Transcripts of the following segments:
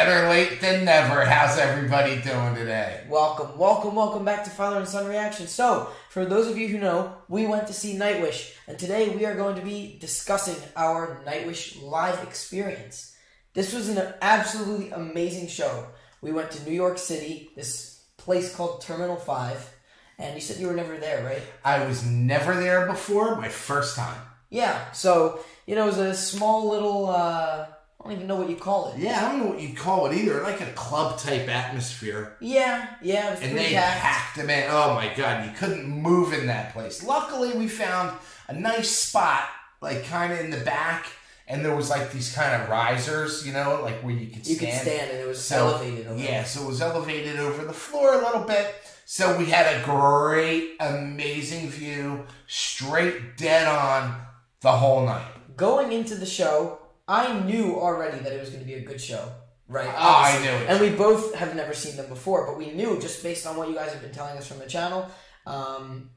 Better late than never. How's everybody doing today? Welcome back to Father and Son Reaction. So, for those of you who know, we went to see Nightwish, and today we are going to be discussing our Nightwish live experience. This was an absolutely amazing show. We went to New York City, this place called Terminal 5, and you said you were never there, right? I was never there before, my first time. Yeah, so, it was a small little, I don't even know what you call it. Yeah, I don't know what you'd call it either. Like a club-type atmosphere. Yeah, it was and pretty they packed them in. Oh, my God, you couldn't move in that place. Luckily, we found a nice spot, like, kind of in the back, and there was, like, these kind of risers, like where you could stand. You could stand, and it was elevated over. Yeah, so it was elevated over the floor a little bit. So we had a great, amazing view, straight dead on the whole night. Going into the show, I knew already that it was going to be a good show, right? Oh, I knew it. And we both have never seen them before, but we knew just based on what you guys have been telling us from the channel. And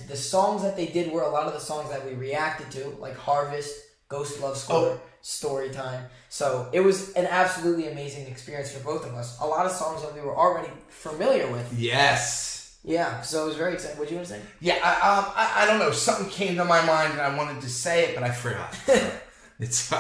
the songs that they did were a lot of the songs that we reacted to, like Harvest, Ghost Love Score, Story Time. So it was an absolutely amazing experience for both of us. A lot of songs that we were already familiar with. Yes. Yeah, so it was very exciting. What do you want to say? Yeah, I don't know. Something came to my mind and I wanted to say it, but I forgot. It's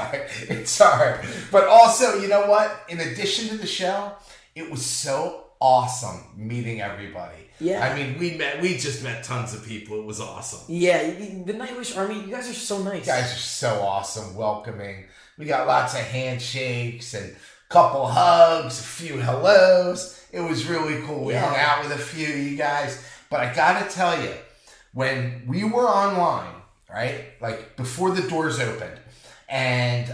hard. But also, you know what? In addition to the show, it was so awesome meeting everybody. Yeah. I mean, we just met tons of people. It was awesome. Yeah, the Nightwish Army, you guys are so nice. You guys are so awesome, welcoming. We got lots of handshakes and a couple hugs, a few hellos. It was really cool. We hung out with a few of you guys. But I got to tell you, when we were online, right, like before the doors opened, and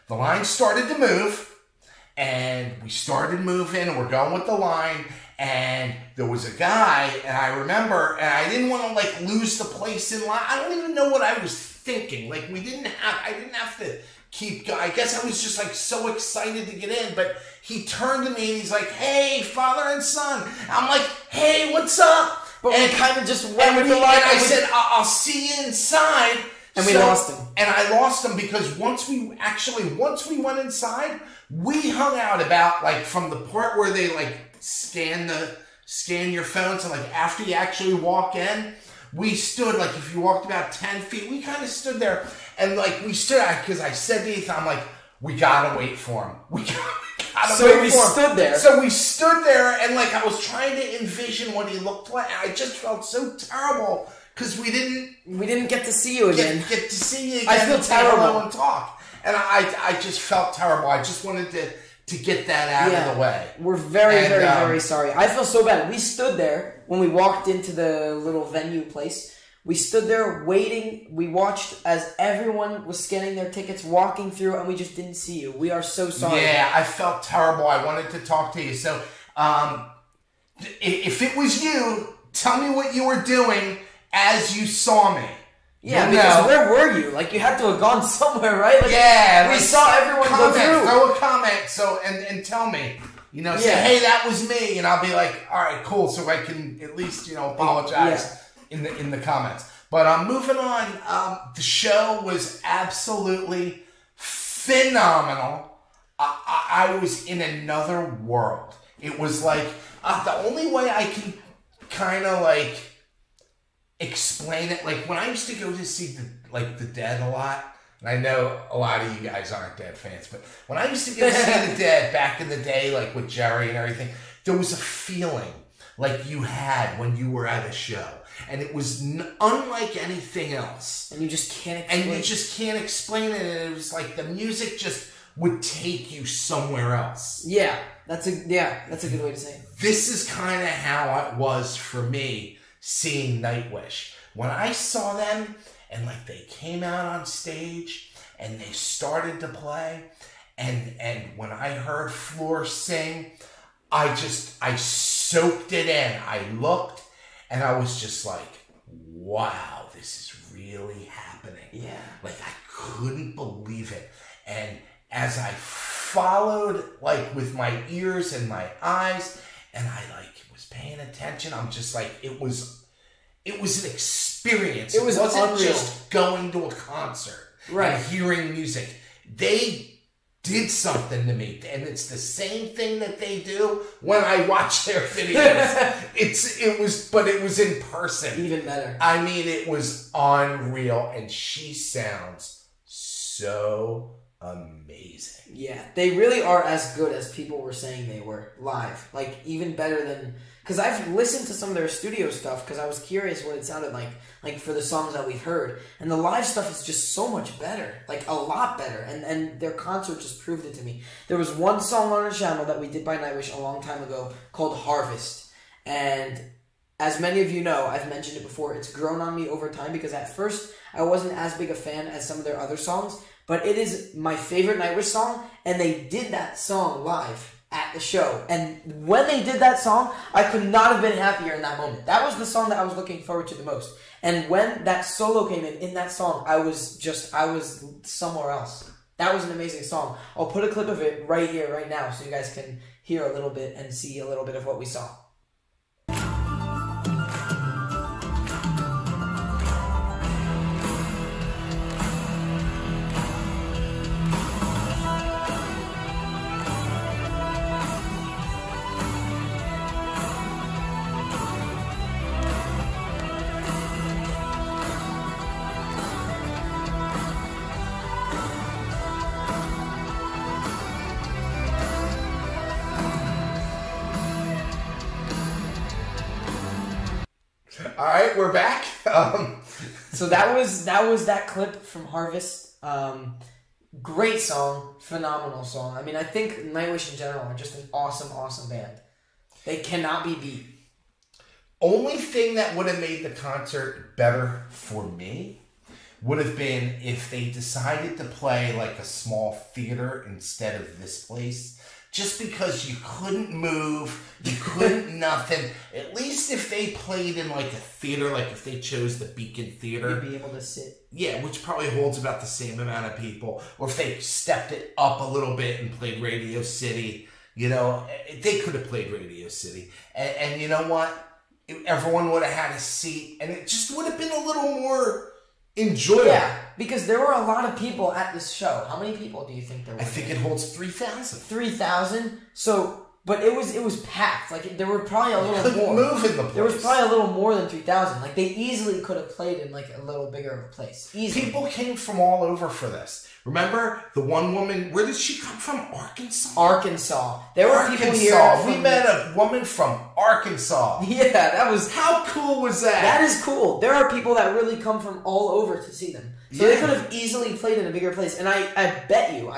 the line started to move, and we started moving, and we're going with the line, and there was a guy, and I remember, and I didn't want to, like, lose the place in line. I don't even know what I was thinking. Like, I didn't have to keep going. I guess I was just, like, so excited to get in, but he turned to me, and he's like, "Hey, Father and Son." I'm like, "Hey, what's up?" But we kind of just went with the line. And I said, "I'll see you inside." And we lost him. And I lost him because once we went inside, we hung out about, like, from the part where they, like, scan your phones, and, like, after you actually walk in, we stood, like, if you walked about 10 feet, we kind of stood there, and, like, we stood out, because I said to Ethan, I'm like, we gotta wait for him. We gotta wait for him. Stood there. So we stood there, and, like, I was trying to envision what he looked like, and I just felt so terrible, because we didn't get to see you again. Get to see you again. I feel terrible. And talk. And I just felt terrible. I just wanted to get that out of the way. We're very sorry. I feel so bad. We stood there when we walked into the little venue place. We stood there waiting. We watched as everyone was scanning their tickets, walking through, and we just didn't see you. We are so sorry. Yeah, I felt terrible. I wanted to talk to you. So, if it was you, tell me what you were doing as you saw me. Yeah, because where were you? Like, you had to have gone somewhere, right? Like, yeah. We saw everyone go through. Throw a comment and tell me. Say, "Hey, that was me," and I'll be like, "All right, cool," so I can at least, apologize in the comments. But moving on, the show was absolutely phenomenal. I was in another world. It was like, the only way I can kind of, like, explain it, like, when I used to go to see the Dead a lot, and I know a lot of you guys aren't Dead fans, but when I used to go see the Dead back in the day, like with Jerry and everything, there was a feeling like you had when you were at a show, and it was unlike anything else. And you just can't explain it. And it was like the music just would take you somewhere else. Yeah, that's a good way to say it. This is kind of how it was for me seeing Nightwish. When I saw them, and, like, they came out on stage, and they started to play, and when I heard Floor sing, I soaked it in. I looked, and I was just like, wow, this is really happening. Yeah. Like, I couldn't believe it. And as I followed, like, with my ears and my eyes, and I, like, was paying attention, I'm just like, it was an experience. It wasn't unreal. Just going to a concert and hearing music. They did something to me, and it's the same thing that they do when I watch their videos. It was in person. Even better. I mean, it was unreal, and she sounds so amazing. Yeah, they really are as good as people were saying they were live. Like, even better than... Because I've listened to some of their studio stuff because I was curious what it sounded like for the songs that we've heard. And the live stuff is just so much better. Like, a lot better. And their concert just proved it to me. There was one song on our channel that we did by Nightwish a long time ago called Harvest. And as many of you know, I've mentioned it before, it's grown on me over time because at first I wasn't as big a fan as some of their other songs. But it is my favorite Nightwish song, and they did that song live at the show. And when they did that song, I could not have been happier in that moment. That was the song that I was looking forward to the most. And when that solo came in that song, I was somewhere else. That was an amazing song. I'll put a clip of it right here, right now, so you guys can hear a little bit and see a little bit of what we saw. All right, we're back. So that was that clip from Harvest. Great song, phenomenal song. I mean, I think Nightwish in general are just an awesome, awesome band. They cannot be beat. Only thing that would have made the concert better for me would have been if they decided to play like a small theater instead of this place. Just because you couldn't move, you couldn't nothing. At least if they played in like a theater, like if they chose the Beacon Theater. You'd be able to sit. Yeah, which probably holds about the same amount of people. Or if they stepped it up a little bit and played Radio City, you know, they could have played Radio City. And you know what? Everyone would have had a seat, and it just would have been a little more enjoyable. Yeah, because there were a lot of people at this show. How many people do you think there were? I think it holds 3,000. 3,000? So, but it was packed. Like, there were probably a little couldn't more. Move in the place. There was probably a little more than 3,000. Like, they easily could have played in, like, a little bigger of a place. Easily. People came from all over for this. Remember the one woman? Where did she come from? Arkansas. Arkansas. There were people here. We met a woman from Arkansas. Yeah, that was... How cool was that? That is cool. There are people that really come from all over to see them. So they could have easily played in a bigger place. And I bet you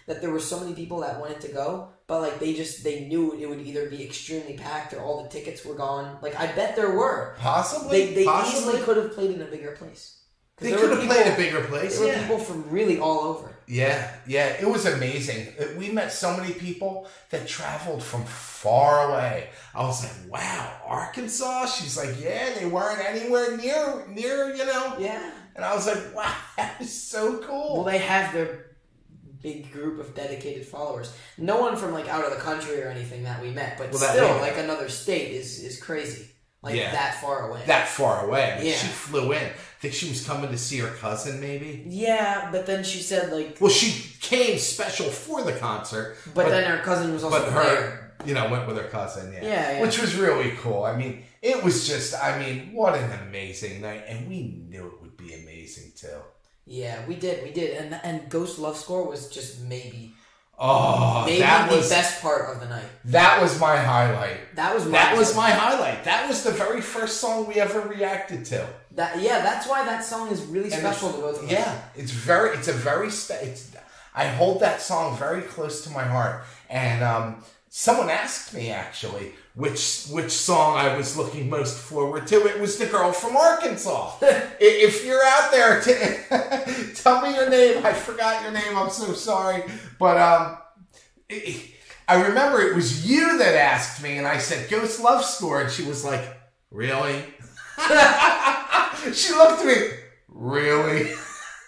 that there were so many people that wanted to go, but like they knew it would either be extremely packed or all the tickets were gone. Like, I bet there were. Possibly. They easily could have played in a bigger place. They could have played a bigger place. There were people from really all over. Yeah, it was amazing. We met so many people that traveled from far away. I was like, wow, Arkansas? She's like, yeah, they weren't anywhere near, you know? Yeah. And I was like, wow, that is so cool. Well, they have their big group of dedicated followers. No one from, like, out of the country or anything that we met, but still, like, another state is crazy. Like, that far away. That far away. I mean, yeah. She flew in. I think she was coming to see her cousin, maybe? Yeah, but then she said, like... Well, she came special for the concert. But then her cousin was also there. You know, went with her cousin, yeah. Which was really cool. I mean, it was just, what an amazing night. And we knew it would be amazing, too. Yeah, we did. And Ghost Love Score was just maybe... Oh, maybe the best part of the night. That was my highlight. That was my highlight. That was the very first song we ever reacted to. That's why that song is really special to both of us. Yeah, I hold that song very close to my heart. And someone asked me actually which song I was looking most forward to. It was the girl from Arkansas. If you're out there, tell me your name. I forgot your name. I'm so sorry. But I remember it was you that asked me, and I said Ghost Love Score, and she was like, "Really?" She looked at me, "Really?"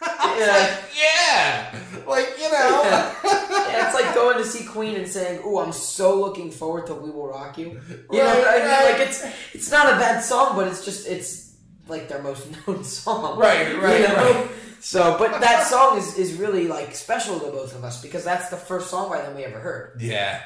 Yeah. Like, you know. Yeah, it's like going to see Queen and saying, "Ooh, I'm so looking forward to We Will Rock You." You know what I mean? Like, it's not a bad song, but it's like their most known song. Right. Right. So, but that song is really like special to both of us because that's the first song by them we ever heard. Yeah.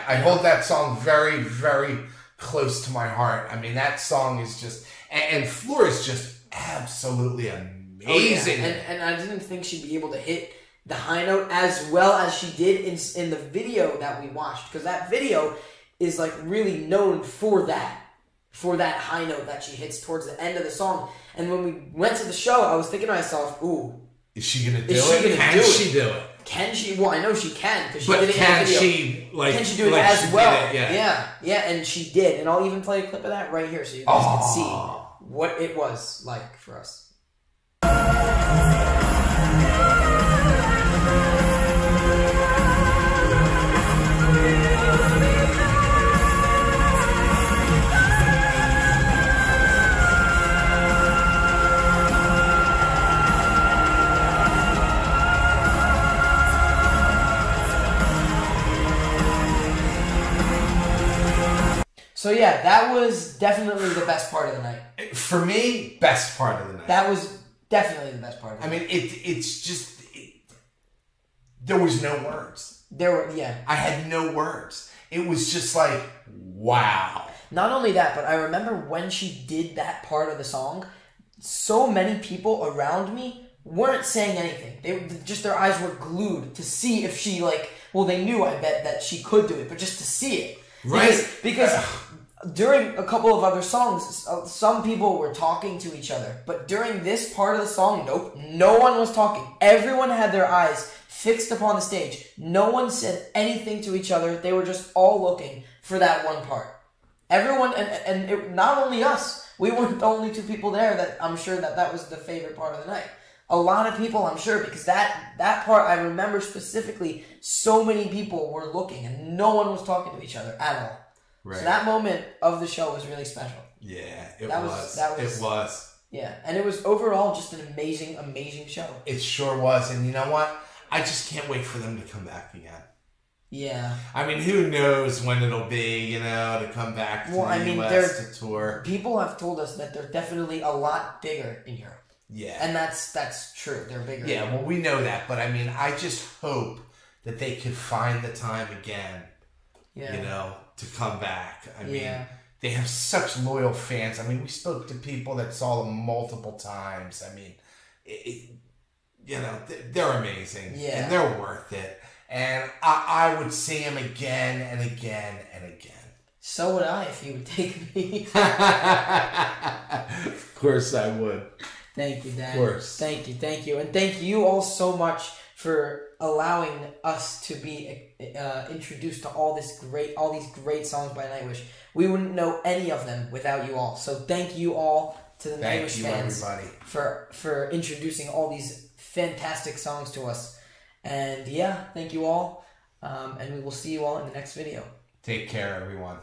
I hold that song very, very close to my heart. I mean, that song is just, and Floor is just absolutely amazing. Oh, yeah. And I didn't think she'd be able to hit the high note as well as she did in the video that we watched, because that video is like really known for that high note that she hits towards the end of the song. And when we went to the show, I was thinking to myself, ooh, is she gonna do it? Can she do it? Can she? Well, I know she can because she but did it in the video. Can she do it as well? Yeah, and she did. And I'll even play a clip of that right here so you guys can see what it was like for us. So yeah, that was definitely the best part of the night. For me, best part of the night. That was definitely the best part of the night. I mean, it's just... there was no words. I had no words. It was just like, wow. Not only that, but I remember when she did that part of the song, so many people around me weren't saying anything. Their eyes were glued to see if she they knew, I bet, that she could do it, but just to see it. Right. Because during a couple of other songs, some people were talking to each other. But during this part of the song, nope, no one was talking. Everyone had their eyes fixed upon the stage. No one said anything to each other. They were just all looking for that one part. Everyone, not only us. We weren't the only two people there that I'm sure that was the favorite part of the night. A lot of people, I'm sure, because that part, I remember specifically, so many people were looking and no one was talking to each other at all. Right. So that moment of the show was really special. Yeah, it was. Yeah, and it was overall just an amazing, amazing show. It sure was, and you know what? I just can't wait for them to come back again. Yeah. I mean, who knows when it'll be, to come back to the U.S. to tour. People have told us that they're definitely a lot bigger in Europe. Yeah. And that's true. They're bigger. Yeah, well, we know that. But, I mean, I just hope that they could find the time again, to come back. I mean, they have such loyal fans. I mean, we spoke to people that saw them multiple times. I mean, they're amazing. Yeah. And they're worth it. And I would see them again and again and again. So would I if you would take me. Of course I would. Thank you, Dad. Of course. Thank you. And thank you all so much for allowing us to be introduced to all these great songs by Nightwish. We wouldn't know any of them without you all. So thank you all to the Nightwish fans for introducing all these fantastic songs to us. And yeah, thank you all. And we will see you all in the next video. Take care, everyone.